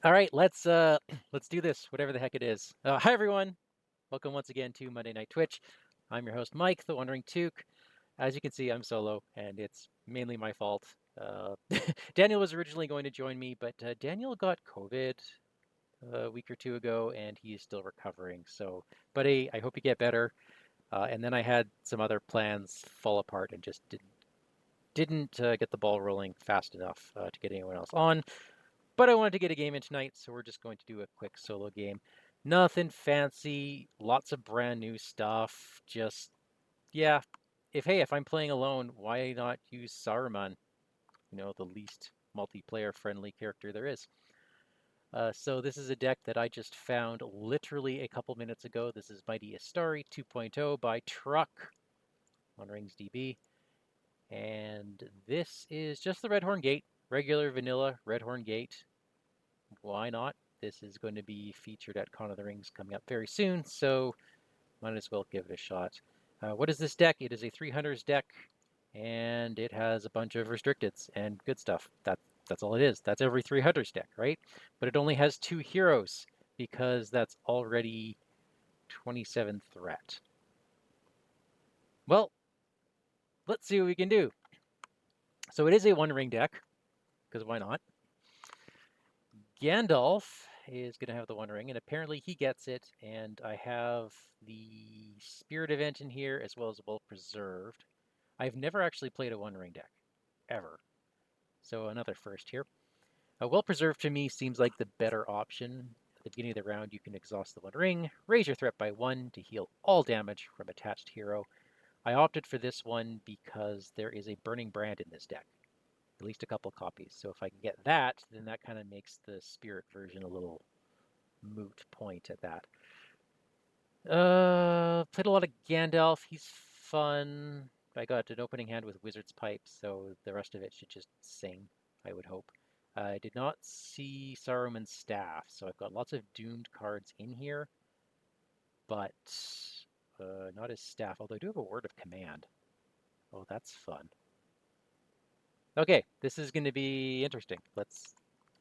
All right, let's do this, whatever the heck it is. Hi everyone, welcome once again to Monday Night Twitch. I'm your host Mike, the WanderingTook. As you can see, I'm solo, and it's mainly my fault. Daniel was originally going to join me, but Daniel got COVID a week or two ago, and he is still recovering. So, buddy, I hope you get better. And then I had some other plans fall apart and just didn't get the ball rolling fast enough to get anyone else on. But I wanted to get a game in tonight, so we're just going to do a quick solo game. Nothing fancy, lots of brand new stuff. Just, yeah, if I'm playing alone, why not use Saruman? You know, the least multiplayer friendly character there is. So this is a deck that I just found literally a couple minutes ago. This is Mighty Astari 2.0 by Truck on RingsDB. And this is just the Redhorn Gate, regular vanilla Redhorn Gate. Why not? This is going to be featured at Con of the Rings coming up very soon, so might as well give it a shot. What is this deck? It is a 300s deck, and it has a bunch of restricteds and good stuff. That's all it is. That's every 300s deck, right? But it only has 2 heroes, because that's already 27 threat. Well, let's see what we can do. So it is a 1 ring deck, because why not? Gandalf is going to have the 1 ring, and apparently he gets it, and I have the Spirit event in here as well as Well Preserved. I've never actually played a 1 ring deck, ever. So another first here. Well Preserved to me seems like the better option. At the beginning of the round, you can exhaust the 1 ring, raise your threat by 1 to heal all damage from attached hero. I opted for this one because there is a Burning Brand in this deck. At least a couple copies. So if I can get that, then that kind of makes the Spirit version a little moot point at that. Played a lot of Gandalf. He's fun. I got an opening hand with Wizard's Pipe, so the rest of it should just sing, I would hope. I did not see Saruman's Staff, so I've got lots of doomed cards in here, but not his staff, although I do have a Word of Command. Oh, that's fun. Okay, this is going to be interesting. Let's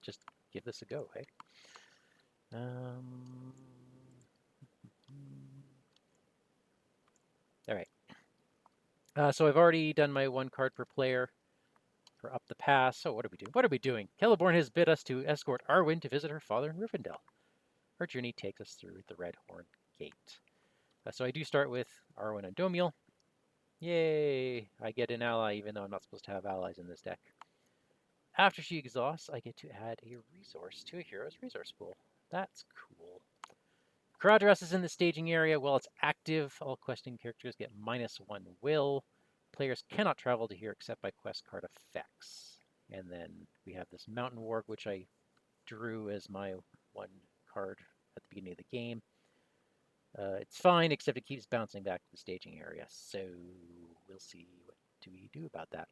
just give this a go, hey? All right. So I've already done my 1 card per player for Up the Pass. So what are we doing? What are we doing? Celeborn has bid us to escort Arwen to visit her father in Rivendell. Our journey takes us through the Redhorn Gate. So I do start with Arwen and Domiel. Yay! I get an ally even though I'm not supposed to have allies in this deck. After she exhausts, I get to add a resource to a hero's resource pool. That's cool. Caradhras is in the staging area. While it's active, all questing characters get -1 will. Players cannot travel to here except by quest card effects. And then we have this Mountain Warg, which I drew as my 1 card at the beginning of the game. It's fine, except it keeps bouncing back to the staging area. So we'll see what do we do about that.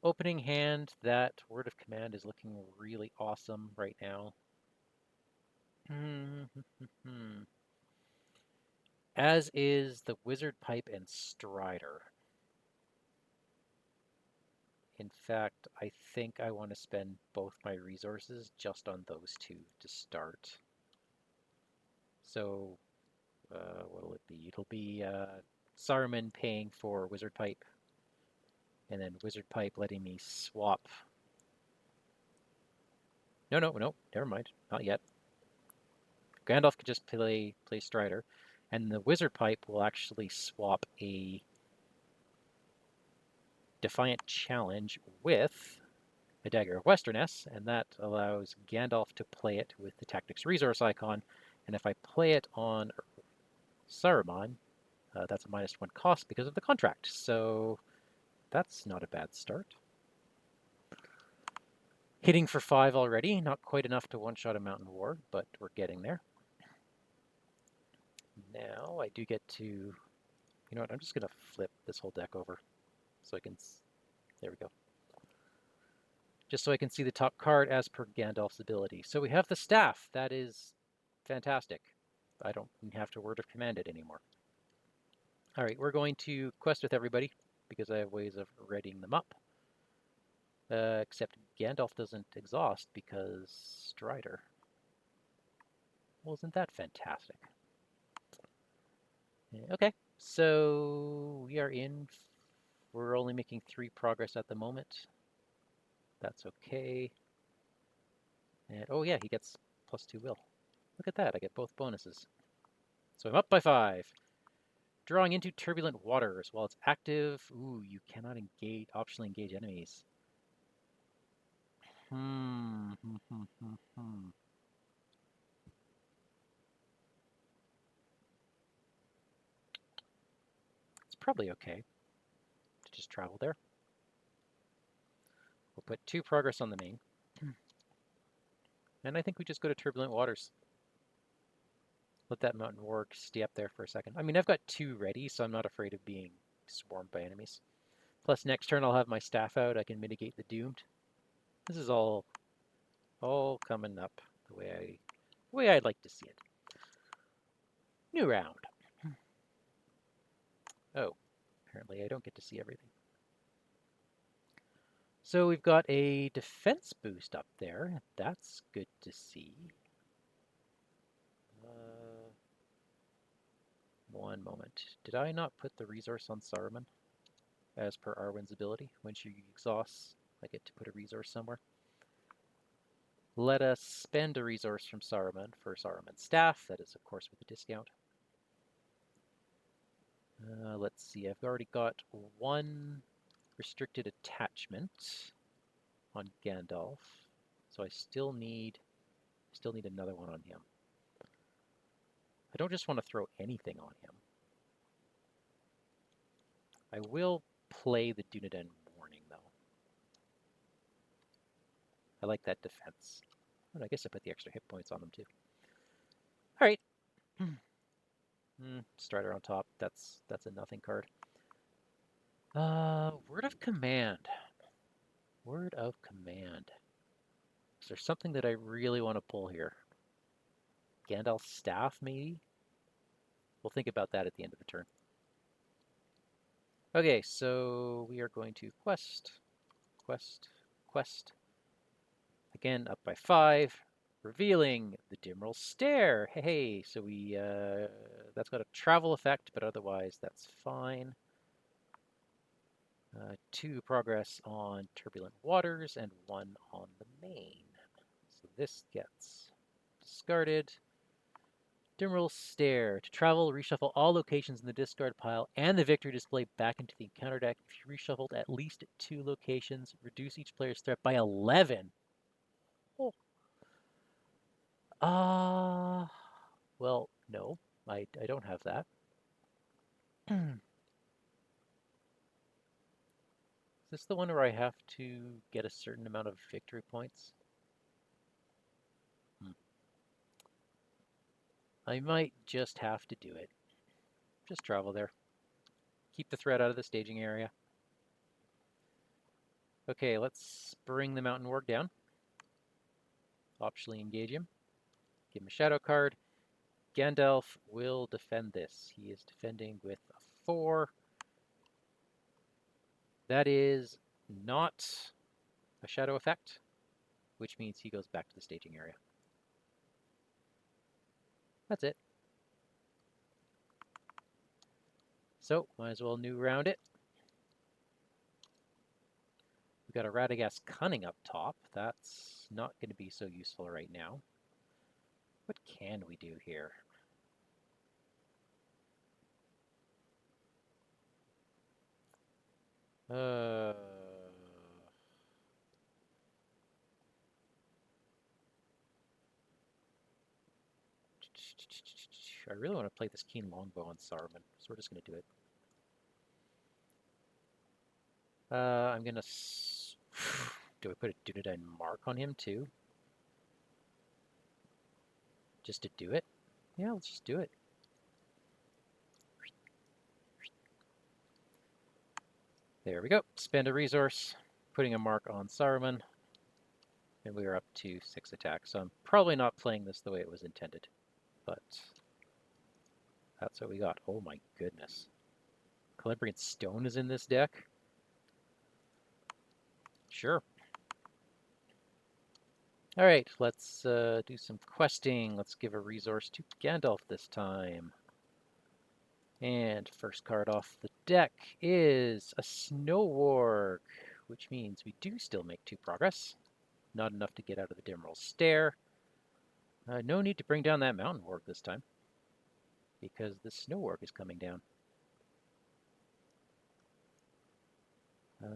Opening hand, that Word of Command is looking really awesome right now. As is the Wizard Pipe and Strider. In fact, I think I want to spend both my resources just on those 2 to start. So, what'll it be? It'll be Saruman paying for Wizard Pipe, and then Wizard Pipe letting me swap. No, never mind. Not yet. Gandalf could just play Strider, and the Wizard Pipe will actually swap a Defiant Challenge with a Dagger of Westerness, and that allows Gandalf to play it with the Tactics resource icon. And if I play it on Saruman, that's a -1 cost because of the contract. So that's not a bad start. Hitting for 5 already, not quite enough to one-shot a Mountain Warg, but we're getting there. Now I do get to, you know what, I'm just going to flip this whole deck over so I can, there we go. Just so I can see the top card as per Gandalf's ability. So we have the Staff. That is fantastic. I don't have to Word of Command it anymore. All right, we're going to quest with everybody because I have ways of readying them up. Except Gandalf doesn't exhaust because Strider. Well, isn't that fantastic? Okay, so we are in. We're only making 3 progress at the moment. That's okay. And oh yeah, he gets +2 will. Look at that, I get both bonuses. So I'm up by 5. Drawing into turbulent waters. While it's active, ooh, you cannot engage, optionally engage enemies. It's probably okay to just travel there. We'll put 2 progress on the main. And I think we just go to turbulent waters. Let that mountain warg stay up there for a second. I mean, I've got 2 ready, so I'm not afraid of being swarmed by enemies. Plus, next turn I'll have my staff out. I can mitigate the doomed. This is all coming up the way I'd like to see it. New round. Oh, apparently I don't get to see everything. So we've got a defense boost up there. That's good to see. One moment. Did I not put the resource on Saruman? As per Arwen's ability, when she exhausts, I get to put a resource somewhere. Let us spend a resource from Saruman for Saruman's staff. That is, of course, with a discount. Let's see. I've already got 1 restricted attachment on Gandalf, so I still need another one on him. I don't just want to throw anything on him. I will play the Dunedain Warning, though. I like that defense. And I guess I put the extra hit points on them, too. All right. Strider on top. That's a nothing card. Word of Command. Word of Command. Is there something that I really want to pull here? Gandalf's staff, maybe? We'll think about that at the end of the turn. Okay, so we are going to quest. Again, up by 5. Revealing the Dimral Stair. Hey, so we that's got a travel effect, but otherwise that's fine. 2 progress on Turbulent Waters and 1 on the main. So this gets discarded. Dimral Stair. To travel, reshuffle all locations in the discard pile and the victory display back into the encounter deck. If you reshuffled at least 2 locations, reduce each player's threat by 11. Oh. Well, no, I don't have that. Is this the one where I have to get a certain amount of victory points? I might just have to do it. Just travel there. Keep the threat out of the staging area. Okay, let's bring the Mountain Warg down. Optionally engage him. Give him a shadow card. Gandalf will defend this. He is defending with a 4. That is not a shadow effect, which means he goes back to the staging area. That's it. So, might as well new round it. We've got a Radagast Cunning up top. That's not going to be so useful right now. What can we do here? I really want to play this Keen Longbow on Saruman, so we're just going to do it. I'm going to... Do I put a Dunedain mark on him too? Just to do it? Yeah, let's just do it. There we go. Spend a resource, putting a mark on Saruman, and we are up to 6 attacks. So I'm probably not playing this the way it was intended, but that's what we got. Oh my goodness. Calabrian Stone is in this deck? Sure. All right, let's do some questing. Let's give a resource to Gandalf this time. And first card off the deck is a Snow Warg, which means we do still make 2 progress. Not enough to get out of the Dimmerl Stair. No need to bring down that Mountain Warg this time, because the Snow Warg is coming down.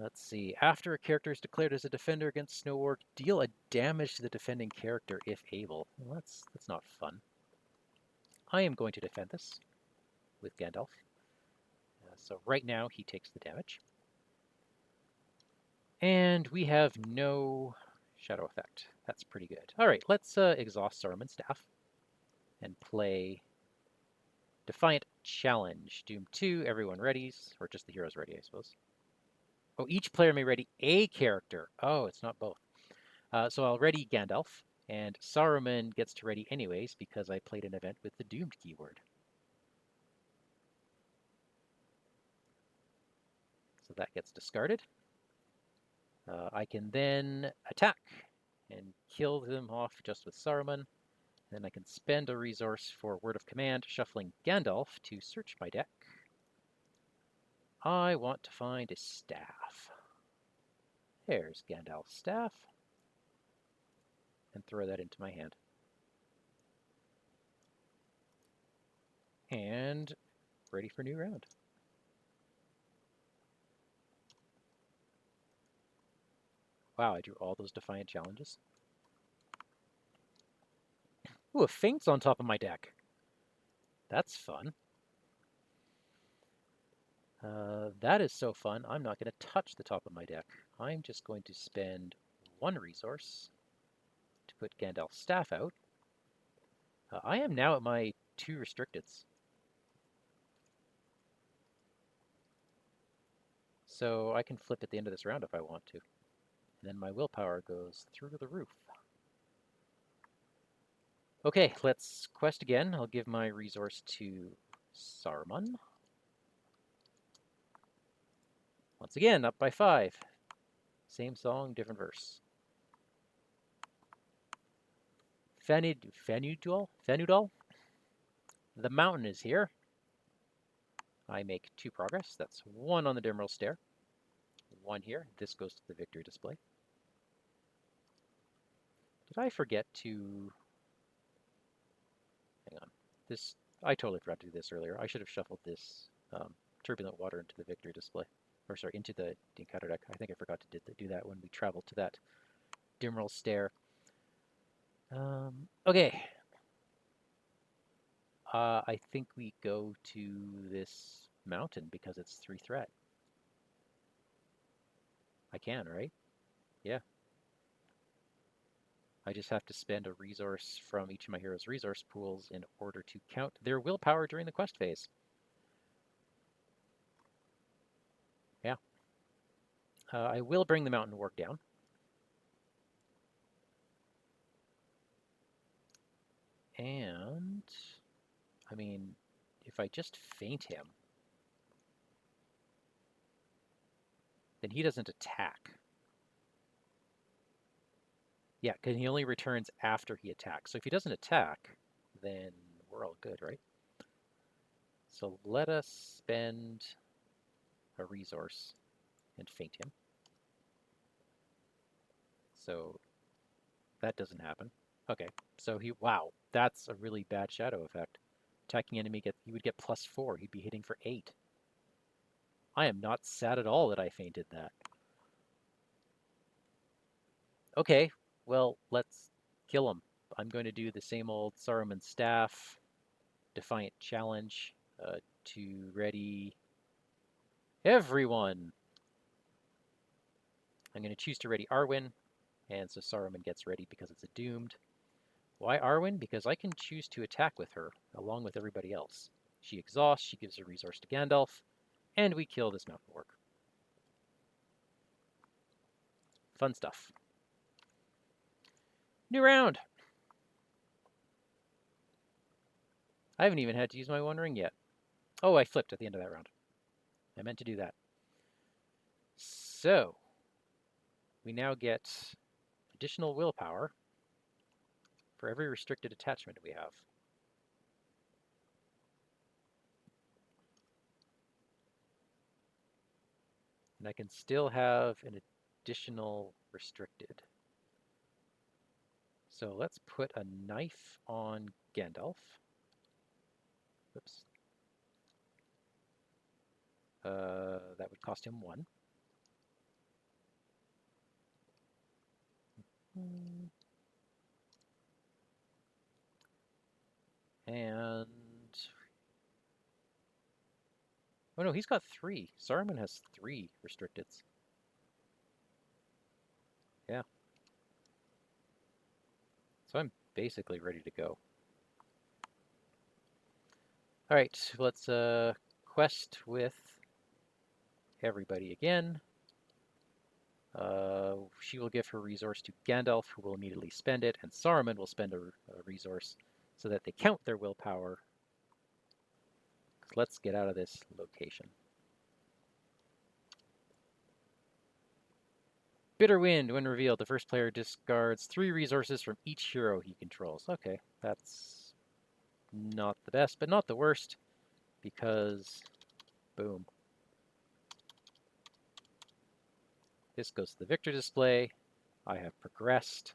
Let's see. After a character is declared as a defender against Snow Warg, deal a damage to the defending character if able. Well, that's not fun. I am going to defend this with Gandalf. So right now he takes the damage. And we have no shadow effect. That's pretty good. All right, let's exhaust Saruman's staff and play Defiant Challenge. Doom 2, everyone readies, or just the heroes ready, I suppose. Oh, each player may ready a character. Oh, it's not both. So I'll ready Gandalf, and Saruman gets to ready anyways because I played an event with the Doomed keyword. So that gets discarded. I can then attack and kill them off just with Saruman. Then I can spend a resource for Word of Command, shuffling Gandalf to search my deck. I want to find a staff. There's Gandalf's staff. And throw that into my hand. And ready for new round. Wow, I drew all those Defiant Challenges. Ooh, a Faint's on top of my deck. That's fun. That is so fun, I'm not going to touch the top of my deck. I'm just going to spend 1 resource to put Gandalf's staff out. I am now at my 2 restricteds. So I can flip at the end of this round if I want to. And then my willpower goes through the roof. Okay, let's quest again. I'll give my resource to Saruman. Once again, up by 5. Same song, different verse. Fenudal? The mountain is here. I make 2 progress. That's 1 on the Dimmerl Stair. 1 here. This goes to the victory display. Did I forget to... Hang on. I totally forgot to do this earlier. I should have shuffled this turbulent water into the victory display. Or sorry, into the encounter deck. I think I forgot to do that when we traveled to that Dimmerl Stair. Okay. I think we go to this mountain because it's 3 threat. I can, right? Yeah. I just have to spend a resource from each of my heroes' resource pools in order to count their willpower during the quest phase. Yeah. I will bring the mountain warg down. And, I mean, if I just feint him, then he doesn't attack. Yeah, because he only returns after he attacks. So if he doesn't attack, then we're all good, right? So let us spend a resource and feint him. So that doesn't happen. Okay, so wow, that's a really bad shadow effect. Attacking enemy, he would get +4. He'd be hitting for 8. I am not sad at all that I feinted that. Okay, well, let's kill him. I'm going to do the same old Saruman staff, Defiant Challenge, to ready everyone. I'm going to choose to ready Arwen, and so Saruman gets ready because it's a doomed. Why Arwen? Because I can choose to attack with her, along with everybody else. She exhausts, she gives a resource to Gandalf, and we kill this mountain warg. Fun stuff. New round! I haven't even had to use my One Ring yet. Oh, I flipped at the end of that round. I meant to do that. So, we now get additional willpower for every restricted attachment we have. And I can still have an additional restricted. So let's put a knife on Gandalf. Oops. That would cost him 1. And oh no, he's got 3. Saruman has 3 restricteds. Yeah. So I'm basically ready to go. All right, let's quest with everybody again. She will give her resource to Gandalf, who will immediately spend it, and Saruman will spend a resource so that they count their willpower. Let's get out of this location. Bitter Wind. When revealed, the first player discards 3 resources from each hero he controls. Okay, that's not the best, but not the worst, because boom. This goes to the victor display. I have progressed.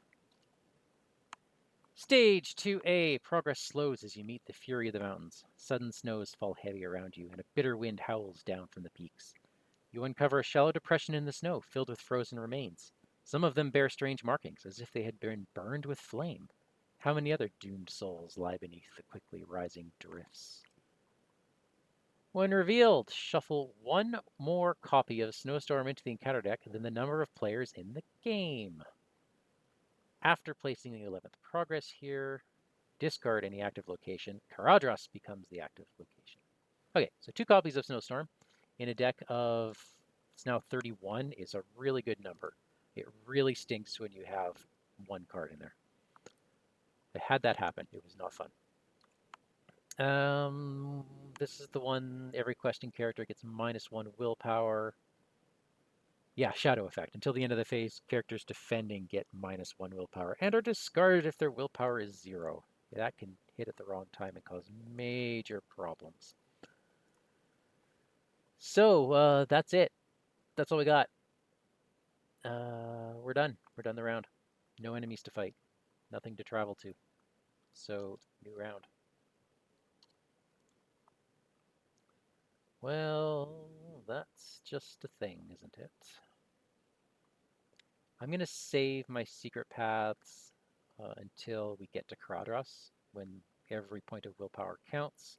Stage 2A. Progress slows as you meet the fury of the mountains. Sudden snows fall heavy around you, and a bitter wind howls down from the peaks. You uncover a shallow depression in the snow filled with frozen remains. Some of them bear strange markings, as if they had been burned with flame. How many other doomed souls lie beneath the quickly rising drifts? When revealed, shuffle 1 more copy of Snowstorm into the encounter deck than the number of players in the game. After placing the 11th progress here, discard any active location. Caradhras becomes the active location. Okay, so 2 copies of Snowstorm in a deck of, it's now 31, is a really good number. It really stinks when you have 1 card in there. I had that happen. It was not fun. This is the one, every questing character gets -1 willpower. Yeah, Shadow Effect. Until the end of the phase, characters defending get -1 willpower and are discarded if their willpower is 0. That can hit at the wrong time and cause major problems. So, that's it. That's all we got. We're done. We're done the round. No enemies to fight. Nothing to travel to. So, new round. Well, that's just a thing, isn't it? I'm going to save my secret paths until we get to Caradhras, when every point of willpower counts.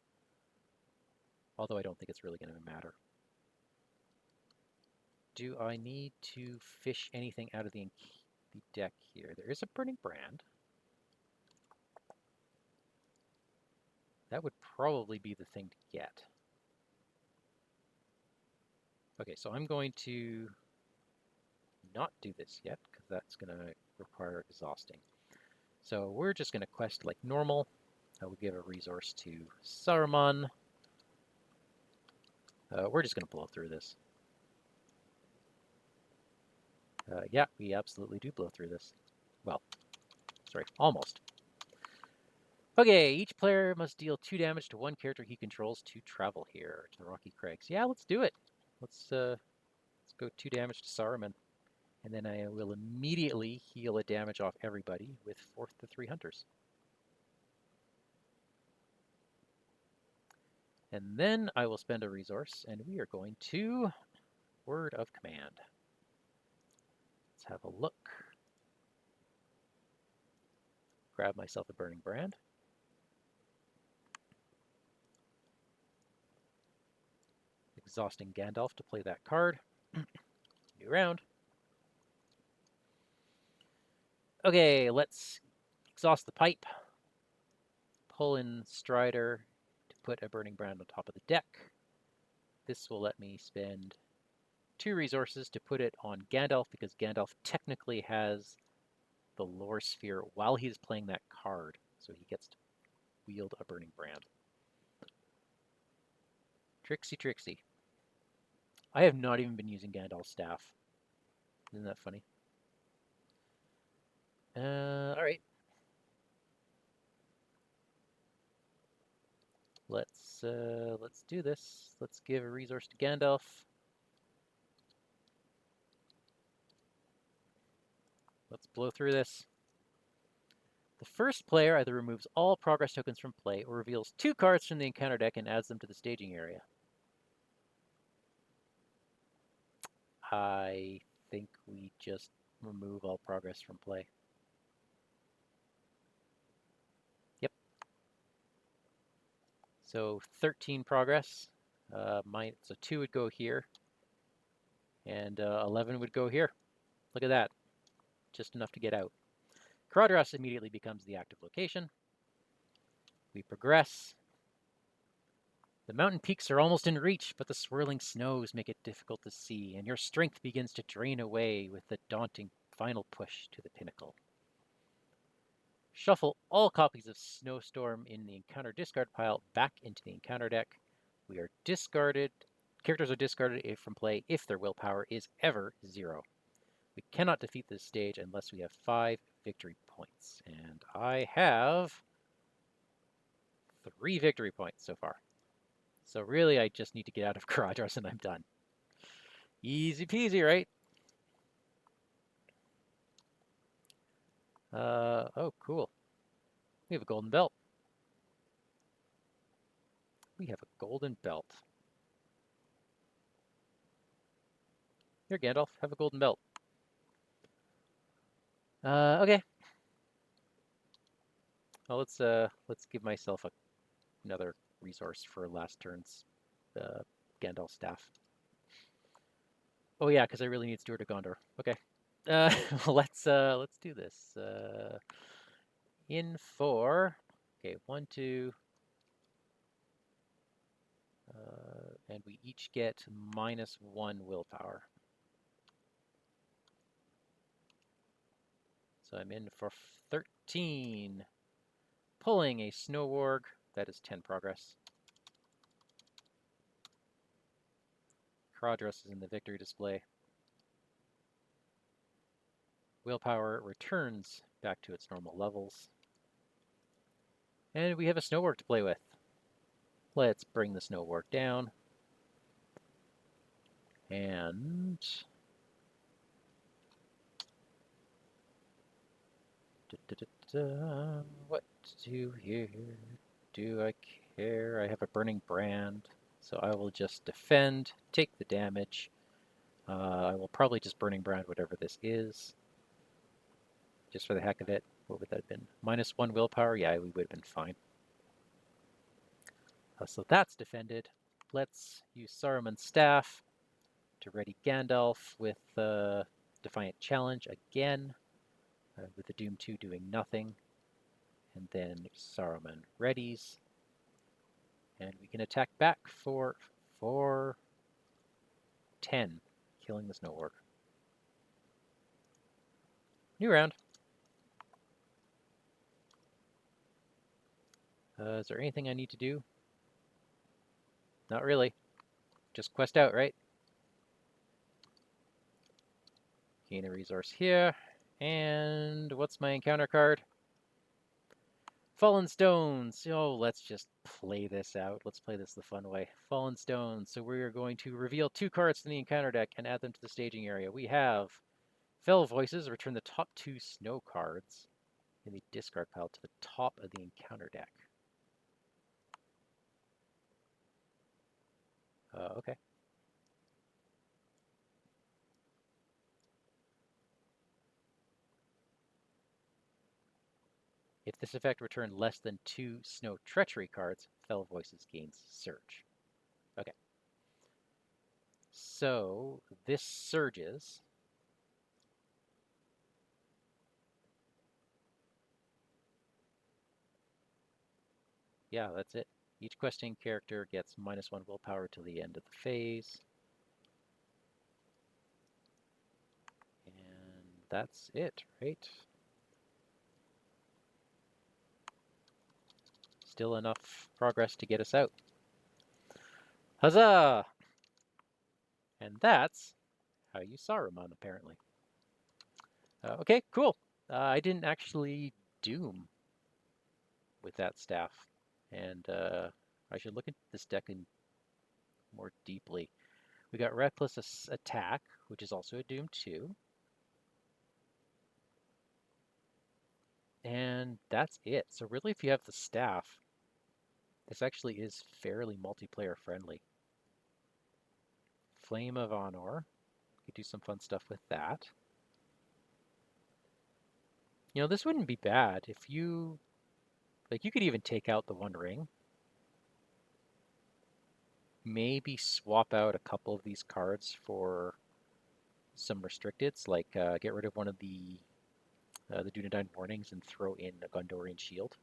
Although I don't think it's really going to matter. Do I need to fish anything out of the deck here? There is a Burning Brand. That would probably be the thing to get. Okay, so I'm going to not do this yet, because that's going to require exhausting. So we're just going to quest like normal. I will give a resource to Saruman. We're just going to blow through this. Yeah, we absolutely do blow through this. Well, sorry, almost. Okay, each player must deal 2 damage to 1 character he controls to travel here to the Rocky Crags. Yeah, let's do it. Let's go 2 damage to Saruman. And then I will immediately heal a damage off everybody with 4th to 3 hunters. And then I will spend a resource, and we are going to Word of Command. Let's have a look. Grab myself a Burning Brand. Exhausting Gandalf to play that card. New round. Okay, let's exhaust the pipe. Pull in Strider to put a Burning Brand on top of the deck. This will let me spend 2 resources to put it on Gandalf, because Gandalf technically has the Lore Sphere while he's playing that card, so he gets to wield a Burning Brand. Trixie, Trixie. I have not even been using Gandalf's staff. Isn't that funny? All right. let's do this. Let's give a resource to Gandalf. Let's blow through this. The first player either removes all progress tokens from play or reveals 2 cards from the encounter deck and adds them to the staging area. I think we just remove all progress from play. Yep. So 13 progress. So 2 would go here, and 11 would go here. Look at that. Just enough to get out. Caradhras immediately becomes the active location. We progress. The mountain peaks are almost in reach, but the swirling snows make it difficult to see, and your strength begins to drain away with the daunting final push to the pinnacle. Shuffle all copies of Snowstorm in the encounter discard pile back into the encounter deck. We are discarded. Characters are discarded from play if their willpower is ever 0. We cannot defeat this stage unless we have 5 victory points, and I have 3 victory points so far. So really, I just need to get out of Caradhras and I'm done. Easy peasy, right? Oh, cool. We have a golden belt. We have a golden belt. Here, Gandalf, have a golden belt. Okay. Well, let's give myself another resource for last turn's Gandalf staff. Oh yeah, because I really need Steward of Gondor. Okay. Let's do this. In 4. Okay, 1, 2. And we each get -1 willpower. So I'm in for 13. Pulling a Snow Warg. That is 10 progress. Caradhras is in the victory display. Willpower returns back to its normal levels. And we have a Snow Warg to play with. Let's bring the Snow Warg down. And what to do here? Do I care? I have a Burning Brand, so I will just defend, take the damage. I will probably just Burning Brand whatever this is, just for the heck of it. What would that have been? -1 willpower? Yeah, we would have been fine. So that's defended. Let's use Saruman's Staff to ready Gandalf with Defiant Challenge again, with the Doom 2 doing nothing. And then Saruman readies. And we can attack back for 10, killing the Snow Warg. New round. Is there anything I need to do? Not really. Just quest out, right? Gain a resource here. And what's my encounter card? Fallen Stones. Oh, let's just play this out. Let's play this the fun way. Fallen Stones. So we are going to reveal 2 cards from the encounter deck and add them to the staging area. We have Fell Voices. Return the top 2 snow cards in the discard pile to the top of the encounter deck. Okay. If this effect returned less than 2 Snow Treachery cards, Fell Voices gains Surge. Okay. So this surges. Yeah, that's it. Each questing character gets -1 willpower till the end of the phase. And that's it, right? Still enough progress to get us out. Huzzah! And that's how you Saruman, apparently. Okay, cool. I didn't actually doom with that staff. And I should look into this deck in more deeply. We got Reckless Attack, which is also a Doom 2. And that's it. So really, if you have the staff, this actually is fairly multiplayer friendly. Flame of Honor. You could do some fun stuff with that. You know, this wouldn't be bad if you, like, you could even take out the One Ring. Maybe swap out a couple of these cards for some restricteds, like get rid of one of the Dunedain Warnings and throw in a Gondorian Shield,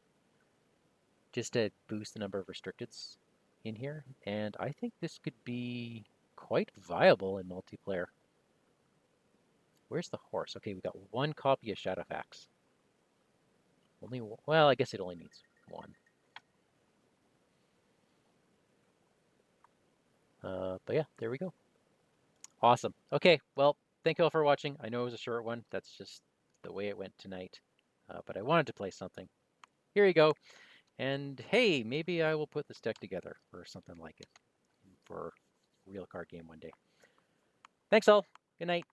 just to boost the number of restricteds in here. And I think this could be quite viable in multiplayer. Where's the horse? Okay, we got one copy of Shadowfax. Only, well, I guess it only needs one. But yeah, there we go. Awesome. Okay, well, thank you all for watching. I know it was a short one. That's just the way it went tonight. But I wanted to play something. Here you go. And hey, maybe I will put this deck together or something like it for a real card game one day. Thanks all. Good night.